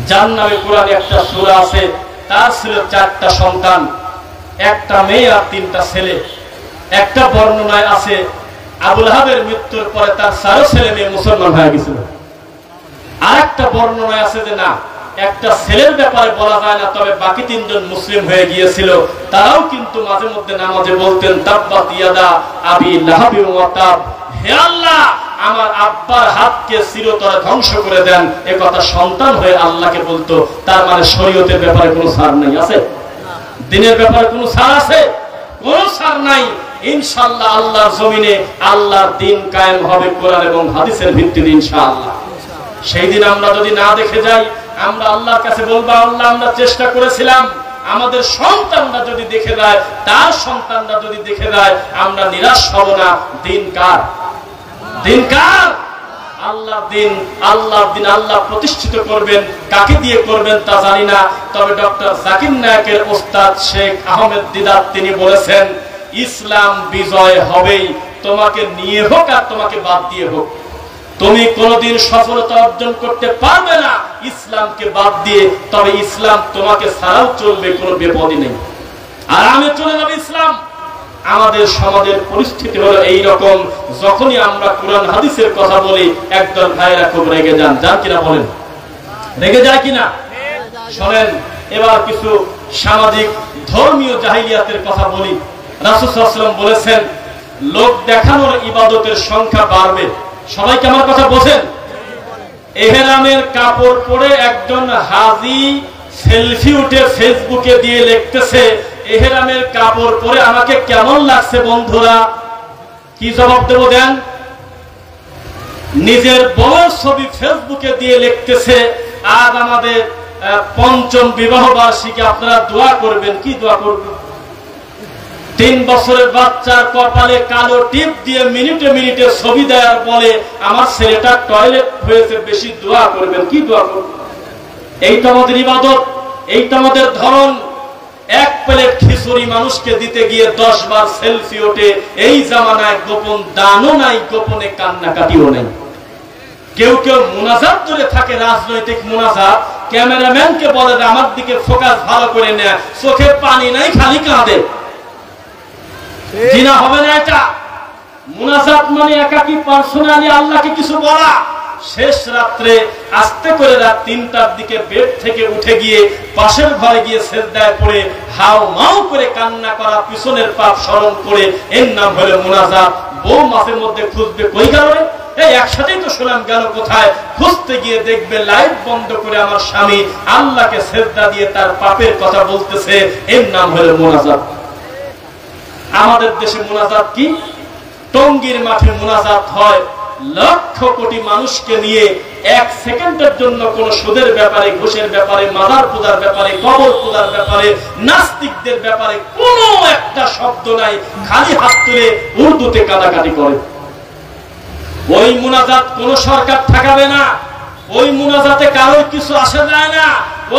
যার নামে কোরআনে একটা সূরা আছে, তার ছিল 4টা সন্তান, একটা মেয়ে আর 3টা ছেলে। একটা বর্ণনায় আছে আবু লাহাবের মৃত্যুর পরে তার 4 ছেলে মেয়ে মুসলমান হয়ে গেছিল। আর একটা বর্ণনায় আছে যে না, একটা ছেলের ব্যাপারে বলা যায় না, তবে বাকি 3 জন মুসলিম হয়ে গিয়েছিল। তারাও কিন্তু মাঝে মধ্যে নামাজে বলতেন তাব্বাত ইয়াদা আবি লাহাবি ওয়া তাব। হে আল্লাহ, আমার আব্বার হাতকে চিরতরে ধ্বংস করে দেন, এ কথা সন্তান হয়ে আল্লাহকে বলতো। তার মানে শরীয়তের ব্যাপারে কোনো ছাড় নাই, আছে? দিনের ব্যাপারে কোনো ছাড় আছে? কোনো ছাড় নাই। ইনশাআল্লাহ আল্লাহর জমিনে আল্লাহর দ্বীন কায়েম হবে কোরআন এবং হাদিসের ভিত্তিতে ইনশাআল্লাহ। সেই দিন আমরা যদি না দেখে যাই, আমরা আল্লাহর কাছে বলবো, আল্লাহ আমরা চেষ্টা করেছিলাম, আমাদের সন্তানরা যদি দেখে দেয়, তার সন্তানরা যদি দেখে দেয়, আমরা নিরাশ হব না। দিন কার? দিন কার? আল্লাহ দিন, আল্লাহ দিন আল্লাহ প্রতিষ্ঠিত করবেন। কাকে দিয়ে করবেন তা জানি না, তবে ডক্টর জাকির নায়েকের ওস্তাদ শেখ আহমেদ দিদার তিনি বলেছেন, ইসলাম বিজয় হবেই, তোমাকে নিয়ে হোক আর তোমাকে বাদ দিয়ে হোক। তুমি কোনদিন সফলতা অর্জন করতে পারবে না ইসলামকে বাদ দিয়ে, তবে ইসলাম তোমাকে ছাড়াও চলবে, কোনো বিপদই নেই, আরামে চলে যাবে ইসলাম। আমাদের সমাজের পরিস্থিতি হলো এই রকম, যখনই আমরা কোরআন হাদিসের কথা বলি একদল ভাইয়েরা খুব রেগে যান। যান কিনা বলেন? রেগে যায় কিনা? শোনেন, এবার কিছু সামাজিক ধর্মীয় জাহিলিয়াতের কথা বলি। রাসূল সাল্লাল্লাহু আলাইহি ওয়াসাল্লাম বলেছেন, লোক দেখানোর ইবাদতের সংখ্যা বাড়বে। সবাইকে আমার কথা বোঝেন? এহরামের কাপড় পরে একজন হাজী সেলফি উঠে ফেসবুকে দিয়ে লিখতেছে, এহরামের কাপড় পরে আমাকে কেমন লাগছে বন্ধুরা। কি জবাব দেব দেন? নিজের বউয়ের ছবি ফেসবুকে দিয়ে লিখতেছে, আজ আমাদের পঞ্চম বিবাহ বার্ষিকী, আপনারা দোয়া করবেন। কি দোয়া করবেন? 3 বছরের বাচ্চার কপালে কালো টিপ দিয়ে মিনিটে মিনিটে ছবি দেওয়ার বলে আমার ছেলেটা টয়লেট হয়েছে, বেশি দোয়া করবেন। কি দোয়া করবেন? এইটা আমাদের ইবাদত, এইটা আমাদের ধরন। এক প্লেট খিচুড়ি মানুষকে দিতে গিয়ে 10 বার সেলফি ওঠে। এই জামানায় গোপন দানও নাই, গোপনে কান্নাকাটিও নেই। কেউ কেউ মুনাজাত ধরে থাকে, রাজনৈতিক মুনাজাত। ক্যামেরাম্যানকে বলে আমার দিকে ফোকাস ভালো করে নেয়, চোখে পানি নাই, খালি কাঁদে। জিনা হবে না এটা? মুনাজাত মানে একাকী পার্সোনালি আল্লাহকে কিছু বলা। শেষ রাত্রে আস্তে করে রাত 3টার দিকে বেড থেকে উঠে গিয়ে পাশের ঘরে গিয়ে সিজদায় পড়ে হাও মাও করে কান্না করা, পিছনের পাপ স্মরণ করে, এর নাম হলো মুনাজাত। বউ মাসের মধ্যে খুঁজবে, কই গেল রে? এই একসাথেই তো শুনলাম, গেল কোথায়? খুঁজতে গিয়ে দেখবে লাইট বন্ধ করে আমার স্বামী আল্লাহকে সিজদা দিয়ে তার পাপের কথা বলতেছে। এর নাম হলো মুনাজাত। আমাদের দেশে মুনাজাত কি? টঙ্গীর মাঠে মুনাজাত হয়, লক্ষ কোটি মানুষকে নিয়ে 1 সেকেন্ডের জন্য কোন সুদের ব্যাপারে, ঘুষের ব্যাপারে, মাজার পূজার ব্যাপারে, কবর পূজার ব্যাপারে, নাস্তিকদের ব্যাপারে কোনো একটা শব্দ নাই, খালি হাত তুলে উর্দুতে কাটাকাটি করে। ওই মুনাজাত কোন সরকার ঠেকাবে না, ওই মুনাজাতে কারোর কিছু আসে যায় না।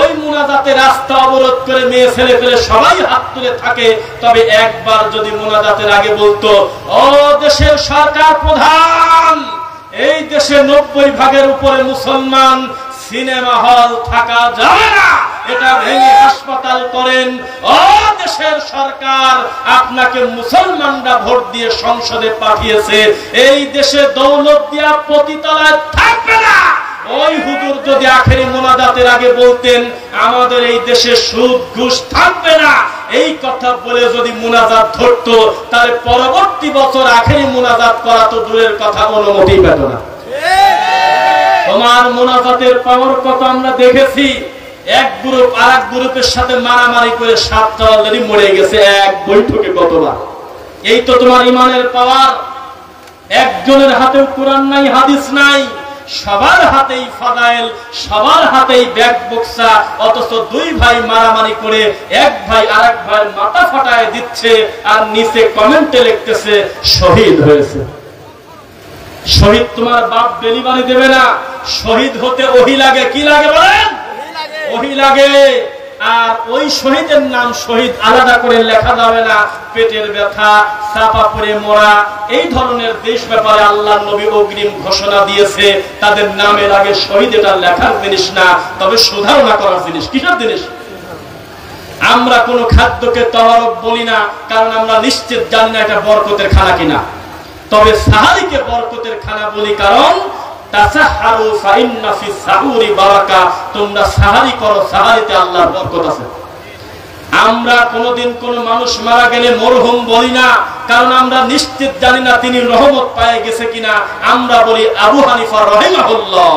ওই মুনাজাতে রাস্তা অবরোধ করে মেয়ে ছেলে পেলে সবাই হাত তুলে থাকে। তবে একবার যদি মুনাজাতের আগে বলতো, ও দেশের সরকার প্রধান, এই দেশে 90% উপরে মুসলমান, সিনেমা হল থাকা যাবে না, এটা ভেঙে হাসপাতাল করেন। ও দেশের সরকার, আপনাকে মুসলমানরা ভোট দিয়ে সংসদে পাঠিয়েছে, এই দেশে দৌলত দিয়া পতিতলায় থাকবে না। ওই হুজুর যদি আখেরি মুনাজাতের আগে বলতেন, আমাদের এই দেশে সুদ ঘুষ থাকবে না, এই কথা বলে যদি মুনাজাত ধরতো, তাহলে পরবর্তী বছর আখেরি মুনাজাত করা তো দূরের কথা, অনুমতি পেত না। তোমার মুনাজাতের পাওয়ার কত আমরা দেখেছি। এক গ্রুপ আর এক গ্রুপের সাথে মারামারি করে 7টা অলরেডি মরে গেছে এক বৈঠকে কতবার। এই তো তোমার ইমানের পাওয়ার। একজনের হাতেও কোরআন নাই, হাদিস নাই, সবার হাতেই ফাদাইল, সবার হাতেই ব্যাগ বক্সা, অথচ 2 ভাই মারামারি করে এক ভাই আরেক ভাইয়ের মাথা ফাটায় দিচ্ছে, আর নিচে কমেন্টে লিখতেছে শহীদ হয়েছে। শহীদ তোমার বাপ ডেলিভারি দেবে না, শহীদ হতে ওহি লাগে। কি লাগে বলেন? ওহি লাগে। আর ওই শহীদের নাম শহীদ আলাদা করে লেখা যাবে না। পেটের ব্যথা, চাপা পড়ে মরা, এই ধরনের দেশ ব্যাপারে আল্লাহর নবী অগ্রিম ঘোষণা দিয়েছে। তাদের নামের আগে শহীদ, এটা লেখার জিনিস না, তবে সুধারণা করার জিনিস। কিসের জিনিস? আমরা কোনো খাদ্যকে তাওয়ারক বলি না, কারণ আমরা নিশ্চিত জানি না এটা বরকতের খানা কিনা। তবে সাহারিকে বরকতের খানা বলি, কারণ তাসাহারু ফাইন্না ফিস সাহুরি বারাকা, তোমরা সাহারি করো, সাহারিতে আল্লাহর বরকত আছে। আমরা কোনদিন কোন মানুষ মারা গেলে মরহুম বলি না, কারণ আমরা নিশ্চিত জানি না তিনি রহমত পায়ে গেছে কিনা। আমরা বলি আবু হানিফা রাহিমাহুল্লাহ,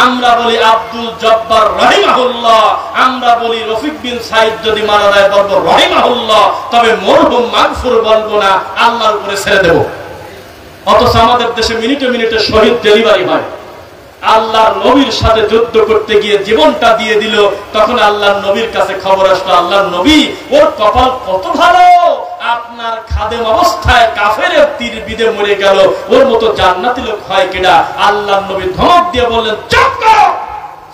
আমরা বলি আব্দুল জব্বার রাহিমাহুল্লাহ, আমরা বলি রফিক বিন সাইদ যদি মারা যায় বলবো রাহিমাহুল্লাহ, তবে মরহুম মাগফুর বলবো না, আল্লাহর উপরে ছেড়ে দেব। অথচ আমাদের দেশে মিনিটে মিনিটে শহীদ ডেলিভারি হয়। আল্লাহর নবীর সাথে যুদ্ধ করতে গিয়ে জীবনটা দিয়ে দিল, তখন আল্লাহর নবীর কাছে খবর আসলো, আল্লাহর নবী ওর কপাল কত ভালো, আপনার খাদেম অবস্থায় কাফেরের তীর বিঁধে মরে গেল, ওর মতো জান্নাতি লোক হয় কিনা। আল্লাহর নবী ধমক দিয়ে বললেন, চুপ করো,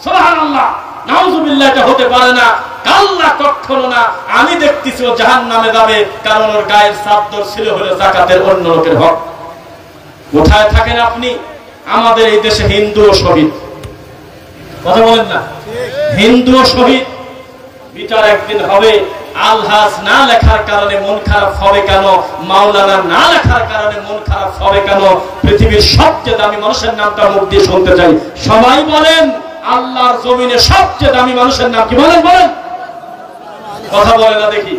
সুবহানাল্লাহ, নাউযুবিল্লাহ, এটা হতে পারে না, কাল্লা, কখনো না, আমি দেখতেছি ও জাহান্নামে যাবে, কারণ ওর গায়ের চাদর ছিল হলো যাকাতের অন্য লোকের হক। কোথায় থাকেন আপনি? আমাদের এই দেশে হিন্দু ও শহীদ, কথা বলেন না, হিন্দু ও শহীদ, বিচার একদিন হবে। আলহাজ না লেখার কারণে মন খারাপ হবে কেন? মাওলানা না লেখার কারণে মন খারাপ হবে কেন? পৃথিবীর সবচেয়ে দামি মানুষের নামটা মুখ দিয়ে শুনতে চাই, সবাই বলেন আল্লাহর জমিনে সবচেয়ে দামি মানুষের নাম কি? বলেন বলেন, কথা বলে না দেখি।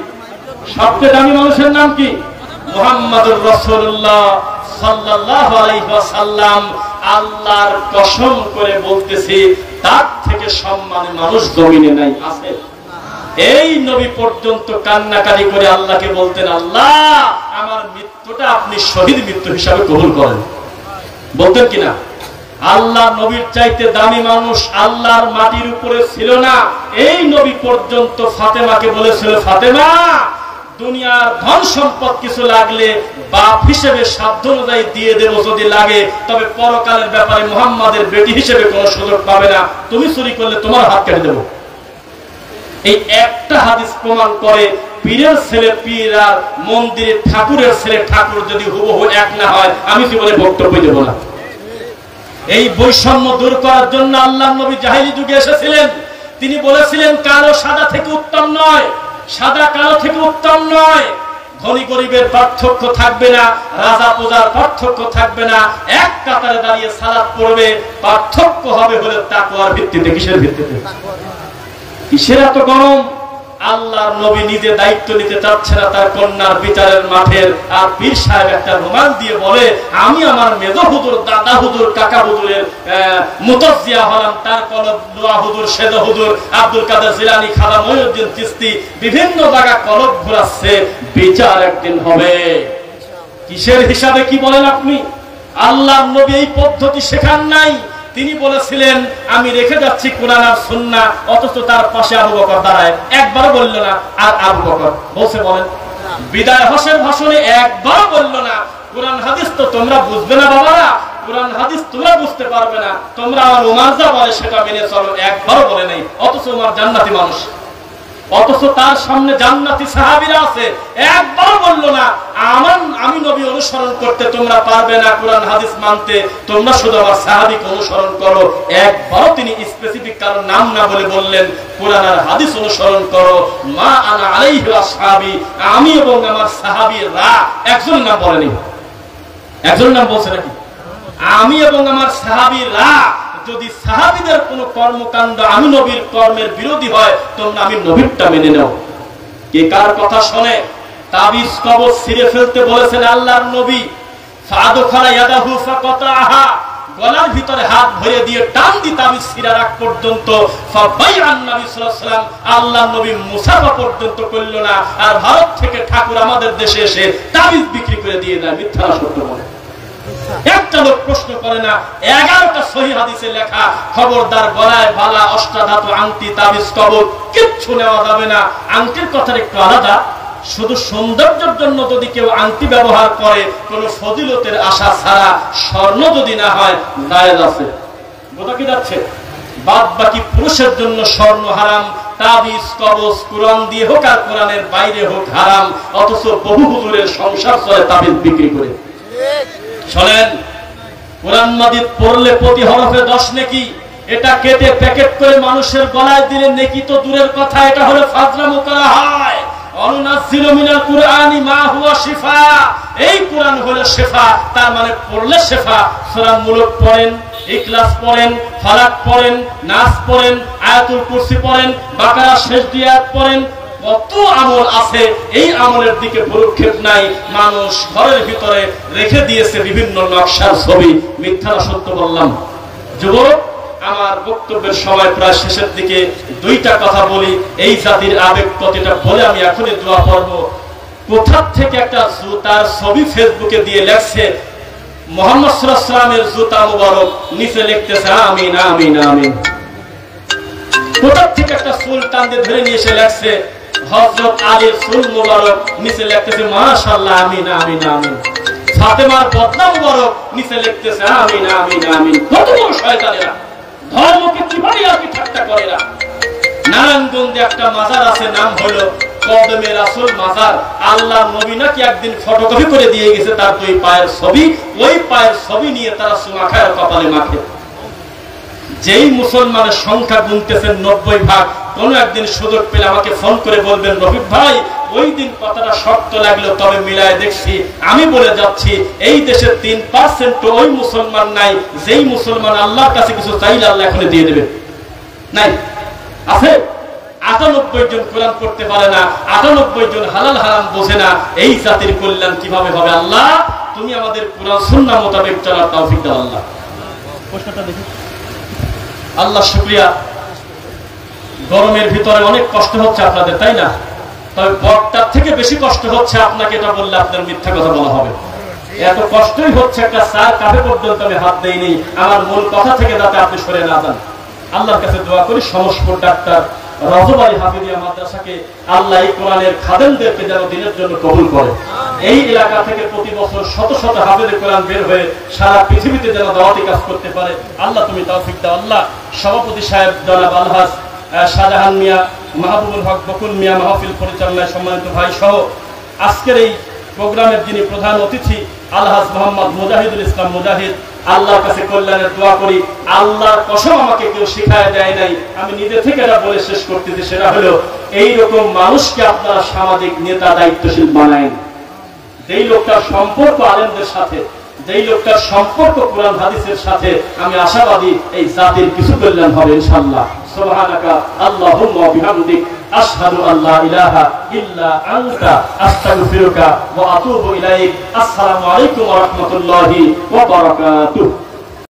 সবচেয়ে দামি মানুষের নাম কি? মুহাম্মাদুর রাসূলুল্লাহ সাল্লাল্লাহু আলাইহি ওয়াসাল্লাম। আল্লাহর কসম করে বলতেছি, তার থেকে সম্মানী মানুষ জমিনে নাই, আছে? এই নবী পর্যন্ত কান্নাকারি করে আল্লাহকে বলতেন, আল্লাহ আমার মৃত্যুটা আপনি শহীদ মৃত্যু হিসাবে কবুল করেন, বলতেন কিনা? আল্লাহ নবীর চাইতে দামি মানুষ আল্লাহর মাটির উপরে ছিল না। এই নবী পর্যন্ত ফাতেমাকে বলেছিল, ফাতেমা, দুনিয়ার ধন সম্পদ কিছু লাগলে বাপ হিসেবে সাধ্য অনুযায়ী দিয়ে দেব যদি লাগে, তবে পরকালের ব্যাপারে মুহাম্মাদের বেটি হিসেবে কোনো সুযোগ পাবে না, তুমি চুরি করলে তোমার হাত কেটে দেব। এই একটা হাদিস প্রমাণ করে পীরের ছেলে পীর আর মন্দিরের ঠাকুরের ছেলে ঠাকুর যদি হুবহু এক না হয়, আমি জীবনে বক্তব্য দেব না। এই বৈষম্য দূর করার জন্য আল্লাহর নবী জাহেলি যুগে এসেছিলেন। তিনি বলেছিলেন, কালো সাদা থেকে উত্তম নয়, সাদা কালো থেকে উত্তম নয়, ধনী গরিবের পার্থক্য থাকবে না, রাজা প্রজার পার্থক্য থাকবে না, এক কাতারে দাঁড়িয়ে সালাত পড়বে, পার্থক্য হবে হলো তাকওয়ার ভিত্তিতে। কিসের ভিত্তিতে? কিসের এত গরম? আল্লাহর নবী নিজে দায়িত্ব নিতে চাচ্ছে না তার কন্যার বিচারের মাঠের, আর পীর সাহেব একটা রুমাল দিয়ে বলে, আমি আমার মেজো হুজুর, দাদা হুজুর, কাকা হুজুরের মুতাজ্জিয়া হলাম, তার কলব দোয়া হুজুর, সেদ হুজুর, আব্দুল কাদের জিলানী, খাজা মঈনুদ্দিন চিশতি বিভিন্ন জায়গা কলব ঘোরাচ্ছে, বিচার একদিন হবে। কিসের হিসাবে? কি বলেন আপনি? আল্লাহর নবী এই পদ্ধতি শেখান নাই। তিনি বলেছিলেন, আমি রেখে যাচ্ছি কোরআন আর সুন্নাহ, অথচ তার পাশে আবু বকর দাঁড়ায়, একবারও বলল না আর আবু বকর বলছে, বলেন বিদায় হসের ভাষণে একবার বলল না, কোরআন হাদিস তো তোমরা বুঝবে না বাবারা, কোরআন হাদিস তোমরা বুঝতে পারবে না, তোমরা আমার উমার যা বলে সেটা মেনে চলো, একবারও বলে নাই। অথচ উমার জান্নাতি মানুষ, অথচ তার সামনে জান্নাতি সাহাবীরা আছে, একবার বলল না আমি নবী অনুসরণ করতে তোমরা পারবে না, কোরআন হাদিস মানতে, তোমরা শুধু আমার সাহাবীকে অনুসরণ করো। একবারও তিনি স্পেসিফিক কারো নাম না বলে বললেন, কোরআন আর হাদিস অনুসরণ করো, মা আনা আলাইহি আসহাবী, আমি এবং আমার সাহাবীরা। একজন নাম বলেনি, একজন নাম বলছে নাকি? আমি এবং আমার সাহাবীরা। যদি সাহাবীদের কোন কর্মকাণ্ড আমি নবীর কর্মের বিরোধী হয়, তোমরা আমি নবীরটা মেনে নাও। কে কার কথা শুনে তাবিজ কবজ ছিঁড়ে ফেলতে বলেছেন আল্লাহর নবী? ফাদখালা ইয়াদাহু ফাকাতাহা, গলার ভিতরে হাত ভরে দিয়ে টান দি তাবিজ ছিঁড়ার আগ পর্যন্ত, ফাবাইআন নবী সাল্লাল্লাহু আলাইহি ওয়াসাল্লাম, আল্লাহর নবী মুসাফা পর্যন্ত করল না, আর ভারত থেকে ঠাকুর আমাদের দেশে এসে তাবিজ বিক্রি করে দিয়ে দেয়। মিথ্যা সত্য বলে একটা লোক প্রশ্ন করে না। 11টা সহিহ হাদিসে লেখা, খবরদার গলায় বালা, অষ্টাধাতু, আংটি, তাবিজ, কবর কিচ্ছু নেওয়া যাবে না। আংটির কথাটা একটু আলাদা, শুধু সৌন্দর্যের জন্য যদি কেউ আংটি ব্যবহার করে, কোন ফজিলতের আশা ছাড়া, স্বর্ণ যদি না হয়, জায়েজ আছে। বোঝা কি যাচ্ছে? বাদ বাকি পুরুষের জন্য স্বর্ণ হারাম, তাবিজ কবজ কোরআন দিয়ে হোক আর কোরআনের বাইরে হোক হারাম, অথচ বহু হুজুরের সংসার চলে তাবিজ বিক্রি করে। শোনেন, কোরআন মাজিদ পড়লে প্রতি হরফে 10 নেকি, এটা কেটে প্যাকেট করে মানুষের গলায় দিলে নেকি তো দূরের কথা, এটা হলো ফাজলামো করা হয়। অনুনাজ্জিলু মিনাল কুরআনি মা হুয়া শিফা, এই কোরআন হলো শিফা, তার মানে পড়লে শিফা। সূরা মুলক পড়েন, ইখলাস পড়েন, ফালাক পড়েন, নাস পড়েন, আয়াতুল কুরসি পড়েন, বাকারা শেষ 2 আয়াত পড়েন, কত আমল আছে। এই আমলের দিকে ভ্রুক্ষেপ নাই। মানুষ ঘরের ভিতরে রেখে দিয়েছে বিভিন্ন নকশার ছবি। মিথ্যা না সত্য বললাম? যুবক, আমার বক্তব্যের সময় প্রায় শেষের দিকে 2টা কথা বলি, এই জাতির আবেগ কতটা বলে আমি এখনই দোয়া পড়ব। কোথা থেকে একটা তার ছবি ফেসবুকে দিয়ে লেখছে, মুহাম্মদ সাল্লাল্লাহু আলাইহি ওয়াসাল্লামের জুতা মুবারক, নিচে লিখতেছে আমিন আমিন আমিন। কোথা থেকে একটা চুল টান দিয়ে ধরে নিয়ে এসে লেখছে হযরত আলীর চুল মুবারক, নিচে লিখতেছে মাশাআল্লাহ আমিন আমিন আমিন। ফাতেমার বদনা মুবারক, নিচে লিখতেছে আমিন আমিন আমিন। কত বড় শয়তানেরা, ধর্মকে কিভাবে আর কি ঠাট্টা করেরা। নারায়ণগঞ্জে একটা মাজার আছে, নাম হলো কদমে রাসূল মাজার। আল্লাহ নবী নাকি একদিন ফটোকপি করে দিয়ে গেছে তার দুই পায়ের ছবি, ওই পায়ের ছবি নিয়ে তারা চুমা খায়, কপালে মাখে। যেই মুসলমানের সংখ্যা গুনতেছেন 90 ভাগ, কোন একদিন সুযোগ পেলে আমাকে ফোন করে বলবেন রফিক ভাই ওই দিন কথাটা শক্ত লাগলো, তবে মিলায় দেখছি। আমি বলে যাচ্ছি এই দেশের 3% ওই মুসলমান নাই যেই মুসলমান আল্লাহর কাছে কিছু চাইলে আল্লাহ এখন দিয়ে দেবে। নাই, আছে 98 জন কোরআন পড়তে পারে না, 98 জন হালাল হারাম বোঝে না। এই জাতির কল্যাণ কিভাবে হবে? আল্লাহ তুমি আমাদের কোরআন সুন্নাহ মোতাবেক চলার তৌফিক দাও আল্লাহ। প্রশ্নটা দেখি। আল্লাহ শুকরিয়া, গরমের ভিতরে অনেক কষ্ট হচ্ছে আপনাদের, তাই না? তবে বক্তার থেকে বেশি কষ্ট হচ্ছে আপনাকে, এটা বললে আপনার মিথ্যা কথা বলা হবে। এত কষ্টই হচ্ছে একটা চার কাপে পর্যন্ত আমি হাত দেইনি আমার মূল কথা থেকে, যাতে আপনি সরে না যান। আল্লাহর কাছে দোয়া করি সমস্ত ডাক্তার রজব আলী হাফিজিয়া মাদ্রাসাকে আল্লাহ এই কোরআনের খাদেমদেরকে যেন দিনের জন্য কবুল করে। এই এলাকা থেকে প্রতি বছর শত শত হাফেজে কোরআন বের হয়ে সারা পৃথিবীতে যেন দাওয়াতি কাজ করতে পারে। আল্লাহ তুমি তৌফিক দাও আল্লাহ। সভাপতি সাহেব জনাব আলহাজ শাহজাহান মিয়া, মাহবুবুল হক বকুল মিয়া মাহফিল পরিচালনায় সম্মানিত ভাই সহ আজকের এই প্রোগ্রামের যিনি প্রধান অতিথি আলহাজ মোহাম্মদ মুজাহিদুল ইসলাম মুজাহিদ, আল্লাহর কাছে কল্যাণের দোয়া করি। আল্লাহর কসম আমাকে কেউ শিখায় দেয় নাই, আমি নিজে থেকে এটা বলে শেষ করতেছি, সেটা হলো এইরকম মানুষকে আপনারা সামাজিক নেতা দায়িত্বশীল বানায়। যেই লোকটার সম্পর্ক আলেমদের সাথে, যেই লোকটার সম্পর্ক কোরআন হাদিসের সাথে, আমি আশাবাদী এই জাতির কিছু কল্যাণ হবে ইনশাআল্লাহ। সুবহানাকা আল্লাহুম্মা ওয়া বিহামদিক আশহাদু আল্লা ইলাহা ইল্লা আনতা আস্তাগফিরুকা ওয়া আতুবু ইলাইক। আসসালামু আলাইকুম ওয়া রাহমাতুল্লাহি ওয়া বারাকাতুহু।